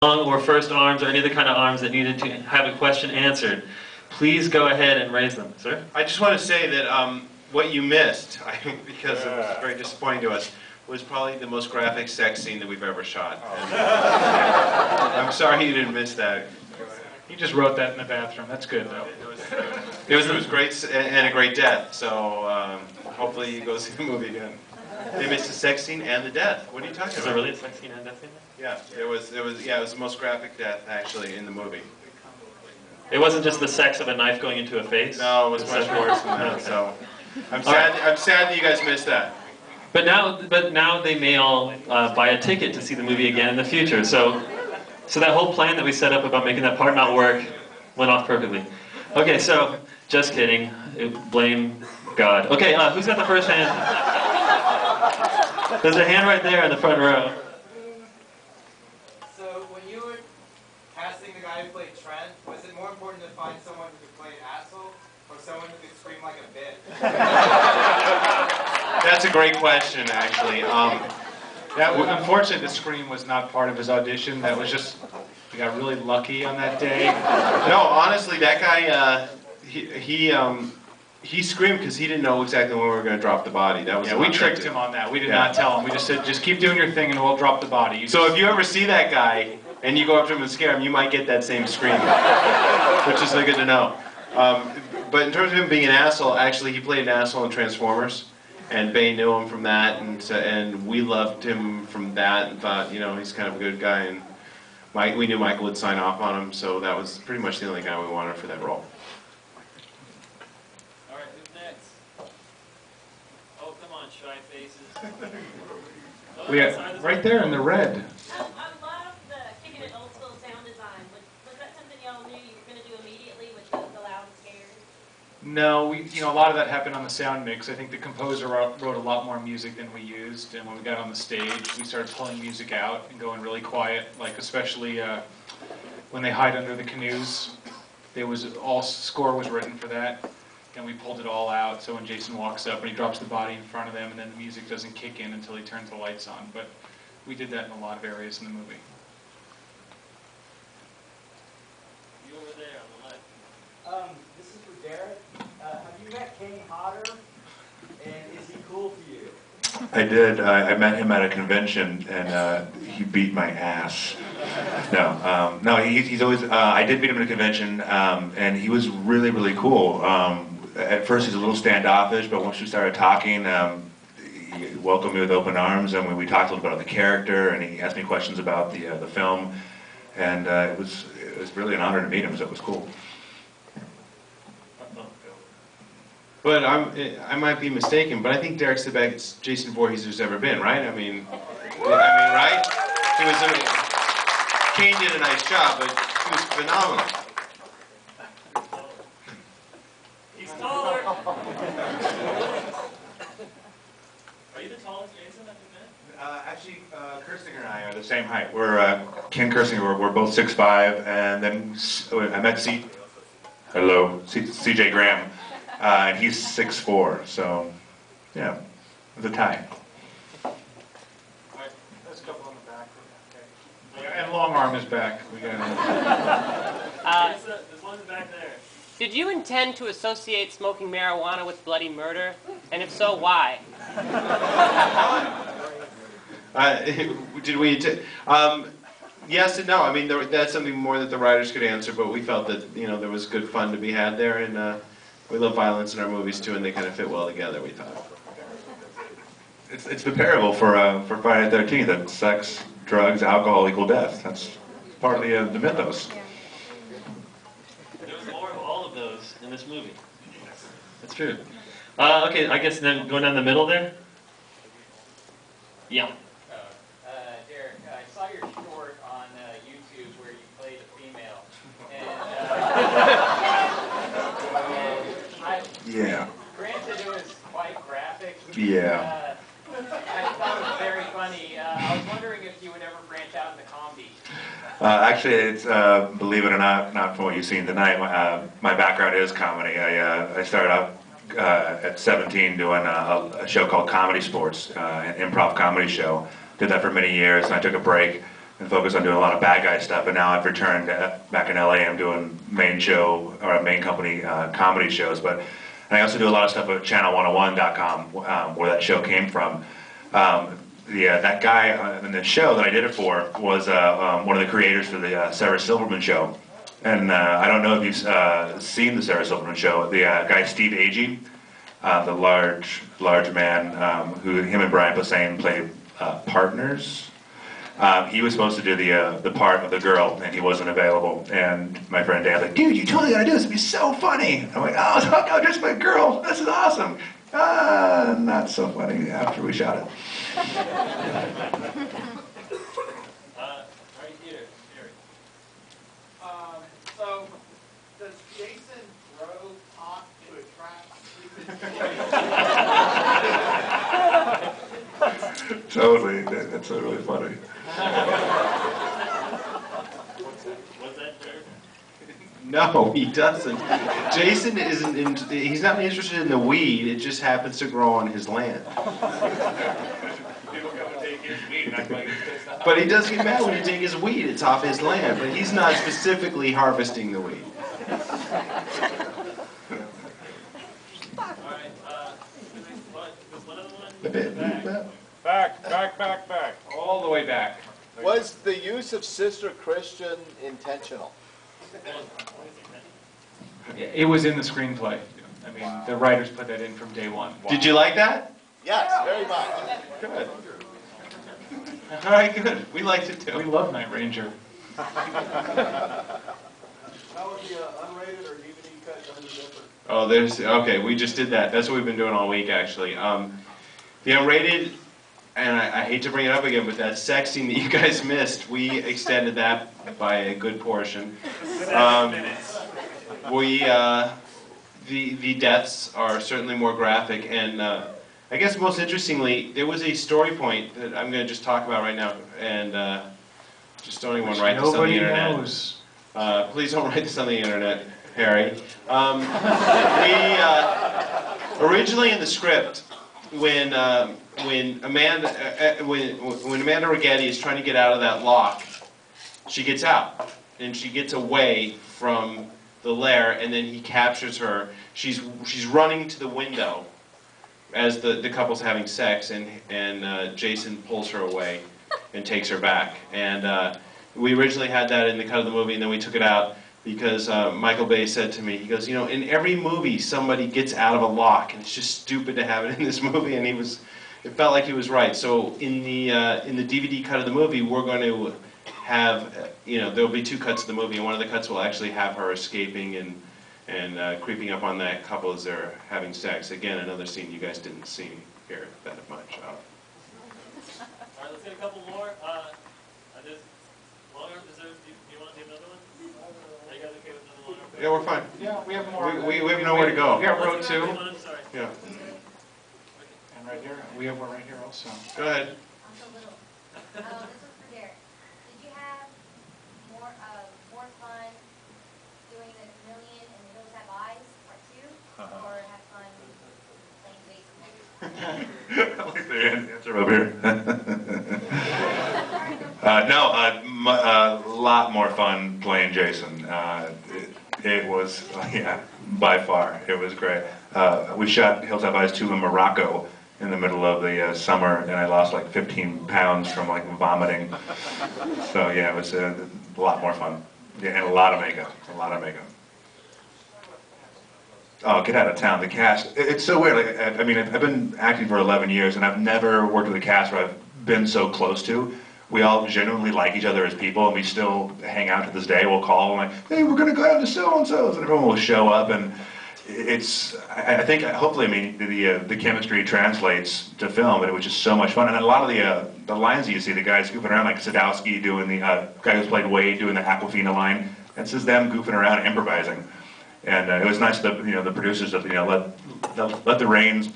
or first arms or any other kind of arms that needed to have a question answered, please go ahead and raise them, sir. I just want to say that what you missed, because it was very disappointing to us, was probably the most graphic sex scene that we've ever shot. And, I'm sorry you didn't miss that. He just wrote that in the bathroom. That's good, though. It was great and a great death. So hopefully you go see the movie again. They missed the sex scene and the death. What are you talking about? Is there really a sex scene and death scene? Yeah, it was the most graphic death actually in the movie. It wasn't just the sex of a knife going into a face? No, it was much worse than that. So I'm sad that you guys missed that. But now they may all buy a ticket to see the movie again in the future. So that whole plan that we set up about making that part not work went off perfectly. Okay, so just kidding. Blame God. Okay, who's got the first hand? There's a hand right there in the front row. So when you were casting the guy who played Trent, was it more important to find someone who could play an asshole or someone who could scream like a bitch? That's a great question, actually. Unfortunately, the scream was not part of his audition. That was just, we got really lucky on that day. No, honestly, that guy, he screamed because he didn't know exactly when we were going to drop the body. That was we tricked him on that. We did not tell him. We just said, just keep doing your thing and we'll drop the body. So if you ever see that guy and you go up to him and scare him, you might get that same scream, which is good to know. But in terms of him being an asshole, actually he played an asshole in Transformers. And Bay knew him from that, and we loved him from that, and thought, he's kind of a good guy. And we knew Michael would sign off on him, so that was pretty much the only guy we wanted for that role. All right, who's next? Oh, come on, shy faces. We have right there in the red. I love the kicking it old school sound design. Was that something y'all knew you were going to do immediately with the loud scares? No, a lot of that happened on the sound mix. I think the composer wrote a lot more music than we used, and when we got on the stage, we started pulling music out and going really quiet, like especially when they hide under the canoes. All score was written for that, and we pulled it all out, so when Jason walks up and he drops the body in front of them, and then the music doesn't kick in until he turns the lights on. But we did that in a lot of areas in the movie. You over there on the left. This is for Derek. Have you met King Hodder? And is he cool to you? I did. I met him at a convention, and he beat my ass. No, he's always. I did meet him at a convention, and he was really, really cool. At first, he's a little standoffish, but once we started talking, he welcomed me with open arms, and we talked a little bit about the character, and he asked me questions about the film, and it was really an honor to meet him. So it was cool. But I might be mistaken, but I think Derek's the best Jason Voorhees there's ever been, right? I mean, right? Kane did a nice job, but he was phenomenal. He's taller. Are you the tallest Jason that you've met? Actually, Kirstinger and I are the same height. We're Ken Kirstinger. We're both 6'5", and then I met CJ Graham. And he's 6'4", so yeah, it was a tie. All right, there's a couple on the back. Okay. And Long Arm is back. We got There's one back there. Did you intend to associate smoking marijuana with bloody murder? And if so, why? Did we? Yes and no. I mean, that's something more that the writers could answer, but we felt that there was good fun to be had there, and we love violence in our movies too, and they kind of fit well together, we thought. It's the parable for Friday the 13th, that sex, drugs, alcohol equal death. That's part of the mythos. There was more of all of those in this movie. That's true. Okay, I guess then going down the middle there? Yeah. Derek, I saw your short on YouTube where you played a female. Yeah. Granted, it was quite graphic. Yeah. I thought it was very funny. I was wondering if you would ever branch out into comedy. Actually, it's believe it or not from what you've seen tonight. My background is comedy. I started out at 17 doing a show called Comedy Sports, an improv comedy show. Did that for many years, and I took a break and focus on doing a lot of bad guy stuff. But now I've returned back in LA. I'm doing main show or main company comedy shows. But and I also do a lot of stuff at channel101.com, where that show came from. That guy in the show that I did it for was one of the creators for the Sarah Silverman show. And I don't know if you've seen the Sarah Silverman show. The guy Steve Agee, the large man who him and Brian Posehn played partners. He was supposed to do the part of the girl, and he wasn't available. And my friend Dan's like, dude, you totally gotta do this. It'd be so funny. I'm like, oh, no, just my girl. This is awesome. Not so funny after we shot it. Right here, Gary. So, does Jason grow hot to attract? Totally. That's really funny. What's that, Jared? No, he doesn't. Jason isn't. He's not interested in the weed. It just happens to grow on his land. People come and take his weed and act like it's pissed off. But he does get mad when you take his weed. It's off his land. But he's not specifically harvesting the weed. Alright, was one other one? Back. All the way back. Was the use of Sister Christian intentional? It was in the screenplay. I mean, the writers put that in from day one. Did you like that? Yes, very much. Good. All right, good. We liked it We too. love Night Ranger. How was the unrated or DVD cut done different? Oh, okay. We just did that. That's what we've been doing all week, actually. The unrated, and I hate to bring it up again, but that sex scene that you guys missed, we extended that by a good portion. The deaths are certainly more graphic, and I guess most interestingly, there was a story point that I'm going to just talk about right now, and just don't even write this on the Nobody internet. knows. Please don't write this on the internet, Harry. Originally in the script, when Amanda Rigetti is trying to get out of that lock, she gets out and she gets away from the lair, and then he captures her. She's running to the window as the couple's having sex, and Jason pulls her away and takes her back. And we originally had that in the cut of the movie, and then we took it out because Michael Bay said to me, he goes, you know, in every movie somebody gets out of a lock, and it's just stupid to have it in this movie. And it felt like he was right. So in the DVD cut of the movie, we're going to have, there'll be two cuts of the movie, and one of the cuts will actually have her escaping and creeping up on that couple as they're having sex. Again, another scene you guys didn't see here that much of. Alright, let's get a couple more. There's long arm deserves. Do you want to do another one? Are you guys okay with another long arm? Yeah, we're fine. Yeah, we have more. We have nowhere to go. We got row Let's two. do one, sorry. Yeah. And right here, we have one right here also. Go ahead. I'm so little. This was for Derek. Did you have more fun doing the Chameleon and the Hills Have Eyes part 2, or have fun playing Jason? I like the answer over here. A lot more fun playing Jason. It was, yeah, by far, it was great. We shot Hills Have Eyes 2 in Morocco in the middle of the summer, and I lost like 15 pounds from like vomiting. So yeah, it was a lot more fun. Yeah, and a lot of makeup. Oh, get out of town. The cast, it's so weird. Like, I mean, I've been acting for 11 years, and I've never worked with a cast where I've been so close to. We all genuinely like each other as people, and we still hang out to this day. We'll call and like, hey, we're going to go out to so-and-so's, and everyone will show up, and I think, hopefully, I mean, the chemistry translates to film, but it was just so much fun. And a lot of the lines that you see, the guys goofing around, like Sadowski doing the guy who's played Wade doing the Aquafina line, that's just them goofing around, improvising. And it was nice that the producers let the reins